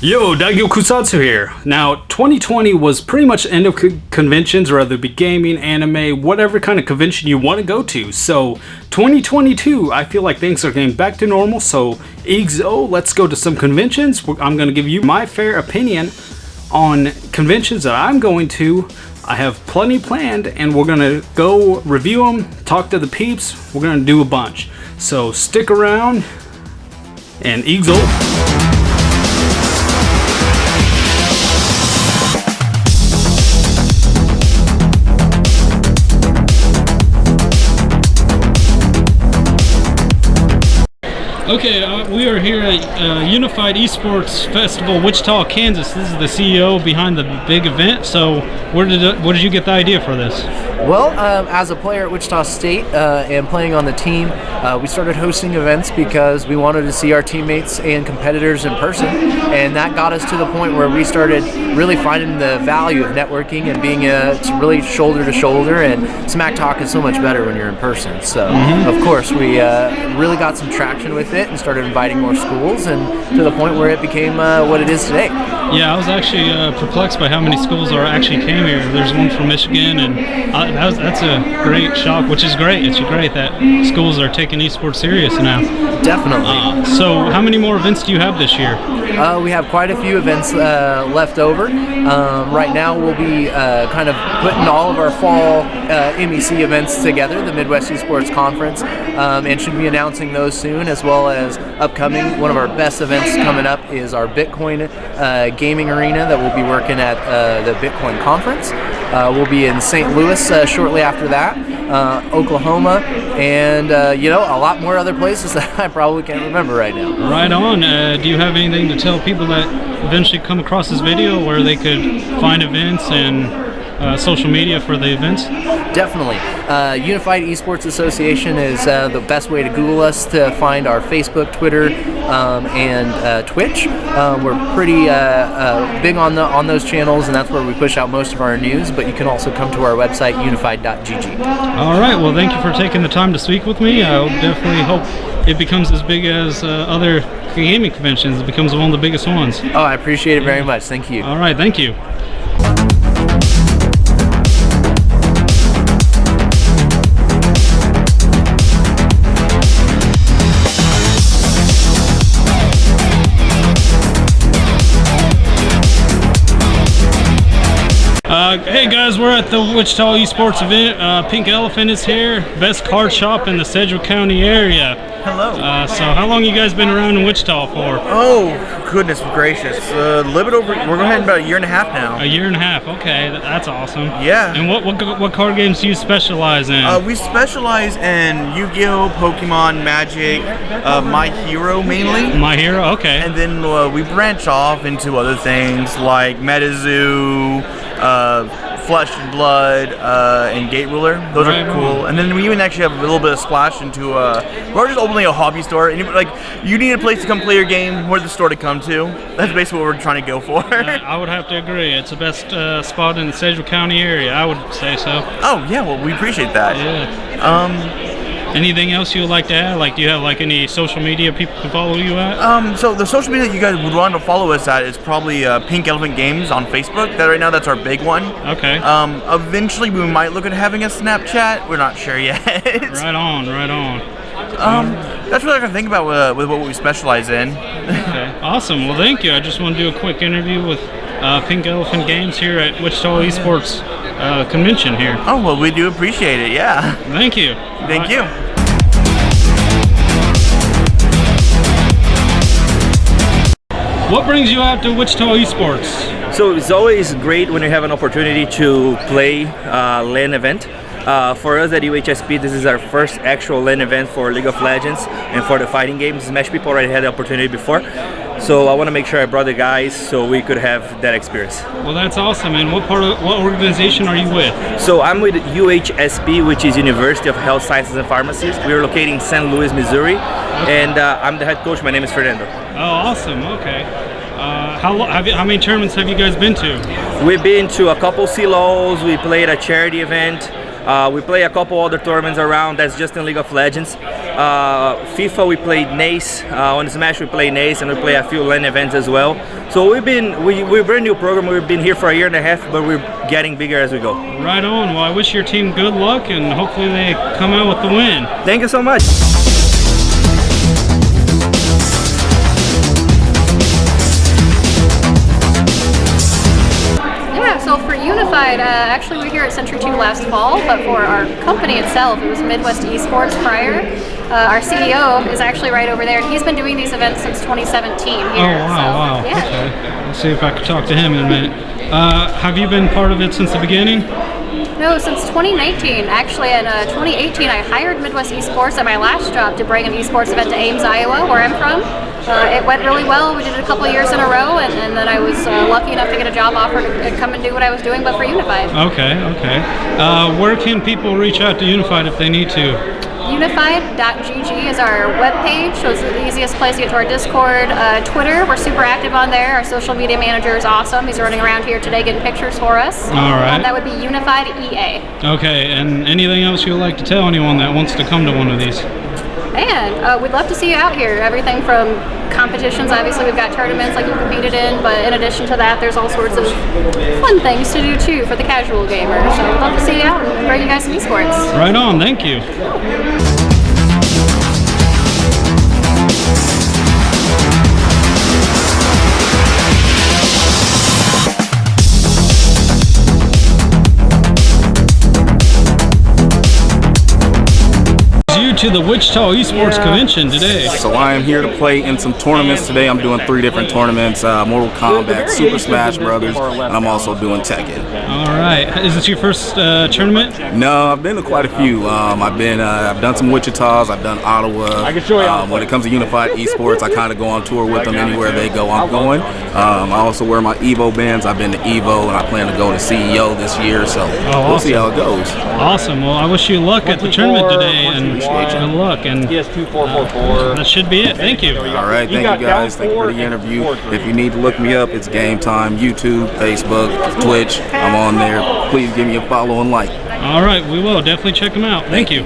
Yo, Daigyo Kusatsu here. Now, 2020 was pretty much the end of conventions, whether it be gaming, anime, whatever kind of convention you want to go to. So, 2022, I feel like things are getting back to normal. So, EXO, let's go to some conventions. I'm going to give you my fair opinion on conventions that I'm going to. I have plenty planned, and we're going to go review them, talk to the peeps. We're going to do a bunch. So, stick around, and EXO. Okay, we are here at Unified Esports Festival Wichita, Kansas. This is the CEO behind the big event. So, where did you get the idea for this? Well, as a player at Wichita State and playing on the team, we started hosting events because we wanted to see our teammates and competitors in person, and that got us to the point where we started really finding the value of networking and being really shoulder to shoulder, and smack talk is so much better when you're in person. So, of course, we really got some traction with it and started inviting more schools, and to the point where it became what it is today. Yeah, I was actually perplexed by how many schools actually came here. There's one from Michigan, and that's a great shock, which is great. It's great that schools are taking esports serious now. Definitely. So how many more events do you have this year? We have quite a few events left over. Right now we'll be kind of putting all of our fall MEC events together, the Midwest Esports Conference, and should be announcing those soon, as well as upcoming. One of our best events coming up is our Bitcoin gaming arena that we'll be working at the Bitcoin Conference. We'll be in St. Louis shortly after that, Oklahoma, and a lot more other places that I probably can't remember right now. Right on. Do you have anything to tell people that eventually come across this video where they could find events and social media for the events? Definitely. Unified Esports Association is the best way to Google us to find our Facebook, Twitter, and Twitch. We're pretty big on those channels, and that's where we push out most of our news, but you can also come to our website, unified.gg. All right. Well, thank you for taking the time to speak with me. I definitely hope it becomes as big as other gaming conventions. It becomes one of the biggest ones. Oh, I appreciate it very much. Thank you. All right. Thank you. Hey guys, we're at the Wichita Esports event. Pink Elephant is here, best card shop in the Sedgwick County area. Hello. So how long you guys been around in Wichita for? Oh, goodness gracious. A little bit over, we're going about a year and a half now. A year and a half, okay, that's awesome. Yeah. And what card games do you specialize in? We specialize in Yu-Gi-Oh, Pokemon, Magic, My Hero mainly. My Hero, okay. And then we branch off into other things like MetaZoo, Flesh and Blood, and Gate Ruler. Those are cool. And then we even actually have a little bit of splash into we're just opening a hobby store. And you need a place to come play your game, where's the store to come to? That's basically what we're trying to go for. I would have to agree. It's the best spot in the Sedgwick County area. I would say so. Oh yeah, well we appreciate that. Yeah. Anything else you would like to add? Like, do you have any social media people can follow you at? So the social media that you guys would want to follow us at is probably Pink Elephant Games on Facebook. That right now, that's our big one. Okay. Eventually we might look at having a Snapchat. We're not sure yet. Right on. That's what I can think about with what we specialize in. Okay. Awesome. Well, thank you. I just want to do a quick interview with Pink Elephant Games here at Wichita Esports Convention here. Oh, well, we do appreciate it, yeah. Thank you. Thank you. What brings you out to Wichita Esports? So it's always great when you have an opportunity to play LAN event. For us at UHSP, this is our first actual LAN event for League of Legends and for the fighting games. Smash people already had the opportunity before. So I want to make sure I brought the guys so we could have that experience. Well, that's awesome. And what organization are you with? So I'm with UHSP, which is University of Health Sciences and Pharmacies. We're located in St. Louis, Missouri, and I'm the head coach. My name is Fernando. Oh, awesome. Okay. How many tournaments have you guys been to? We've been to a couple CLOs. We played a charity event. We play a couple other tournaments around. That's just in League of Legends. FIFA we played NACE, on Smash we play NACE, and we play a few LAN events as well. So we're a brand new program. We've been here for a year and a half, but we're getting bigger as we go. Right on. Well, I wish your team good luck, and hopefully they come out with the win. Thank you so much. So for Unified, actually we were here at Century 2 last fall, but for our company itself, it was Midwest Esports prior. Our CEO is actually right over there, and he's been doing these events since 2017 here. Oh, wow. Yeah. Okay. Let's see if I can talk to him in a minute. Have you been part of it since the beginning? No, since 2019. Actually, in 2018, I hired Midwest Esports at my last job to bring an esports event to Ames, Iowa, where I'm from. It went really well. We did it a couple of years in a row, and then I was lucky enough to get a job offer to come and do what I was doing, but for Unified. Okay. Where can people reach out to Unified if they need to? Unified.gg is our webpage, so it's the easiest place to get to our Discord. Twitter, we're super active on there. Our social media manager is awesome. He's running around here today getting pictures for us. All right. That would be Unified EA. Okay, and anything else you'd like to tell anyone that wants to come to one of these? And we'd love to see you out here. Everything from competitions, obviously we've got tournaments like you competed in, but in addition to that, there's all sorts of fun things to do too for the casual gamer. So we'd love to see you out and bring you guys some esports. Right on, thank you. To the Wichita Esports Convention today. So I am here to play in some tournaments today. I'm doing 3 different tournaments, Mortal Kombat, Super Smash Brothers, and I'm also doing Tekken. All right. Is this your first tournament? No, I've been to quite a few. I've done some Wichitas, I've done Ottawa. When it comes to Unified Esports, I kind of go on tour with them anywhere they go, I'm going. I also wear my Evo bands. I've been to Evo, and I plan to go to CEO this year, so we'll see how it goes. Awesome. Well, I wish you luck at the tournament today, and good luck. And that should be it. Thank you. All right, thank you guys. Thank you for the interview. If you need to look me up, it's Game Time, YouTube, Facebook, Twitch. I'm on there. Please give me a follow and like. All right, we will definitely check them out. Thank you.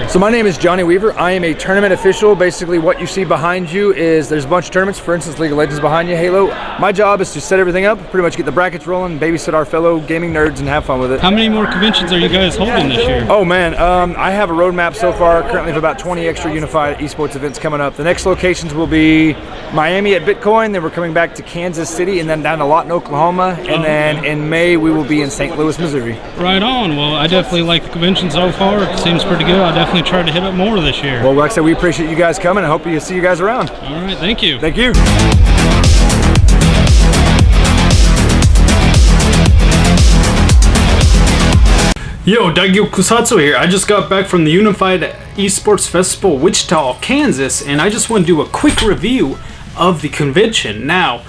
So my name is Johnny Weaver. I am a tournament official. Basically what you see behind you is there's a bunch of tournaments. For instance, League of Legends behind you, Halo. My job is to set everything up, pretty much get the brackets rolling, babysit our fellow gaming nerds, and have fun with it. How many more conventions are you guys holding this year? Oh man, I have a roadmap so far currently of about 20 extra Unified Esports events coming up. The next locations will be Miami at Bitcoin, then we're coming back to Kansas City, and then down to Lawton, Oklahoma, and then in May we will be in St. Louis, Missouri. Right on. Well, I definitely like the convention so far. It seems pretty good. I'll definitely try to hit up more this year. Well, like I said, we appreciate you guys coming. I hope to see you guys around. All right, thank you. Thank you. Yo, Daigyo Kusatsu here. I just got back from the Unified Esports Festival Wichita, Kansas, and I just want to do a quick review of the convention. Now,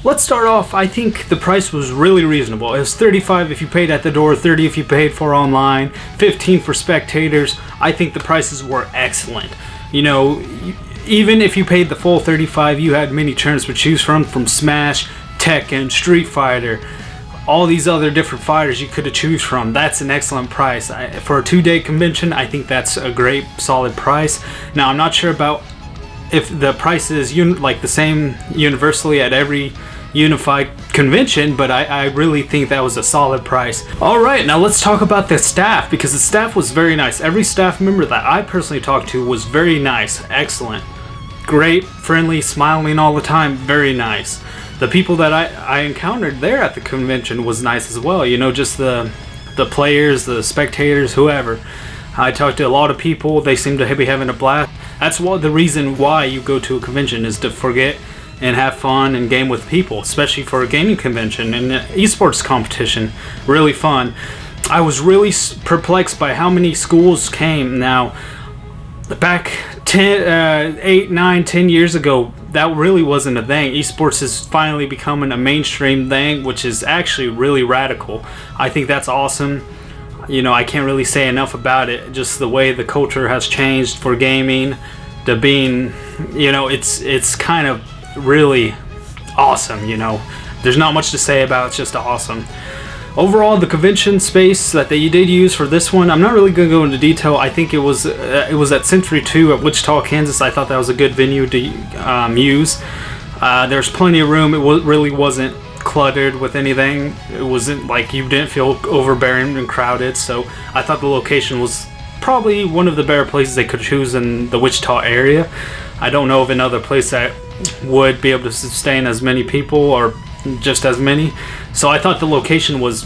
let's start off. I think the price was really reasonable. It was $35 if you paid at the door, $30 if you paid for online, $15 for spectators. I think the prices were excellent. You know, even if you paid the full $35, you had many tournaments to choose from Smash, Tekken, Street Fighter, all these other different fighters you could have choose from. That's an excellent price. For a 2-day convention, I think that's a great, solid price. Now, I'm not sure about if the price is like the same universally at every Unified convention, but I really think that was a solid price. Alright, now let's talk about the staff, because the staff was very nice. Every staff member that I personally talked to was very nice, excellent, great, friendly, smiling all the time, very nice. The people that I encountered there at the convention was nice as well, you know, just the players, the spectators, whoever. I talked to a lot of people, they seem to be having a blast. That's the reason why you go to a convention, is to forget and have fun and game with people, especially for a gaming convention and esports competition. Really fun. I was really perplexed by how many schools came. Now, back 8, 9, 10 years ago, that really wasn't a thing. Esports is finally becoming a mainstream thing, which is actually really radical. I think that's awesome. you know, I can't really say enough about it. Just the way the culture has changed for gaming, to being, you know, it's kind of really awesome, you know. There's not much to say about it, it's just awesome. Overall, the convention space that they did use for this one, I'm not really going to go into detail. I think it was at Century 2 at Wichita, Kansas. I thought that was a good venue to use. There's plenty of room. It really wasn't cluttered with anything. It wasn't like you didn't feel overbearing and crowded. So I thought the location was probably one of the better places they could choose in the Wichita area. I don't know of another place that would be able to sustain as many people or just as many. So I thought the location was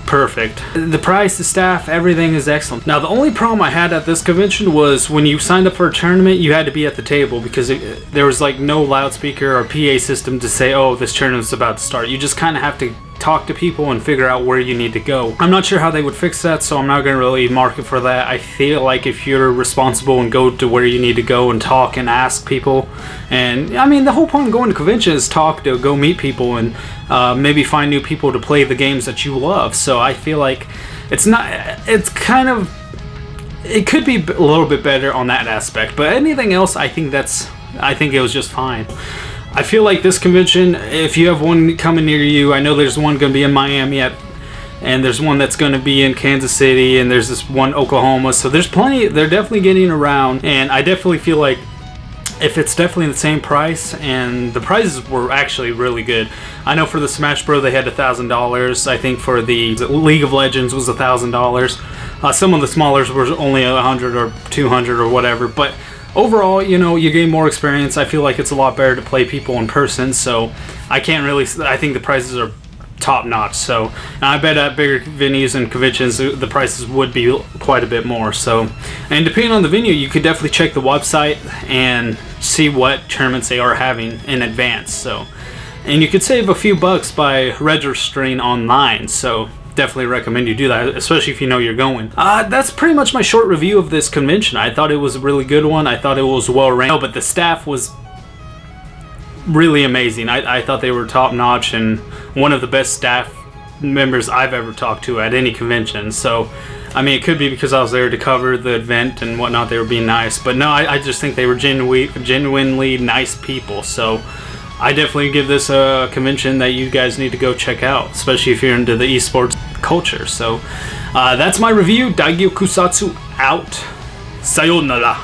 perfect. The price, the staff, everything is excellent. Now the only problem I had at this convention was when you signed up for a tournament, you had to be at the table because there was like no loudspeaker or PA system to say, oh, this tournament's about to start. You just kind of have to talk to people and figure out where you need to go. I'm not sure how they would fix that, so I'm not going to really market for that. I feel like if you're responsible and go to where you need to go and talk and ask people, and I mean the whole point of going to convention is talk, to go meet people and maybe find new people to play the games that you love. So I feel like it could be a little bit better on that aspect, but anything else I think it was just fine. I feel like this convention, if you have one coming near you, I know there's one going to be in Miami and there's one that's going to be in Kansas City, and there's this one Oklahoma, so there's plenty. They're definitely getting around, and I definitely feel like if it's definitely the same price, and the prices were actually really good. I know for the Smash Bros they had $1,000. I think for the League of Legends was $1,000. Some of the smallers were only 100 or 200 or whatever, but overall, you know, you gain more experience. I feel like it's a lot better to play people in person, so I think the prices are top notch. So, and I bet at bigger venues and conventions the prices would be quite a bit more. So, and depending on the venue, you could definitely check the website and see what tournaments they are having in advance. So, and you could save a few bucks by registering online. So definitely recommend you do that, especially if you know you're going. That's pretty much my short review of this convention. I thought it was a really good one. I thought it was well ran, but the staff was really amazing. I thought they were top notch and one of the best staff members I've ever talked to at any convention. So I mean, it could be because I was there to cover the event and whatnot, they were being nice, but no, I just think they were genuinely nice people. So I definitely give this a convention that you guys need to go check out, especially if you're into the esports culture. So that's my review. Daigyo Kusatsu out. Sayonara.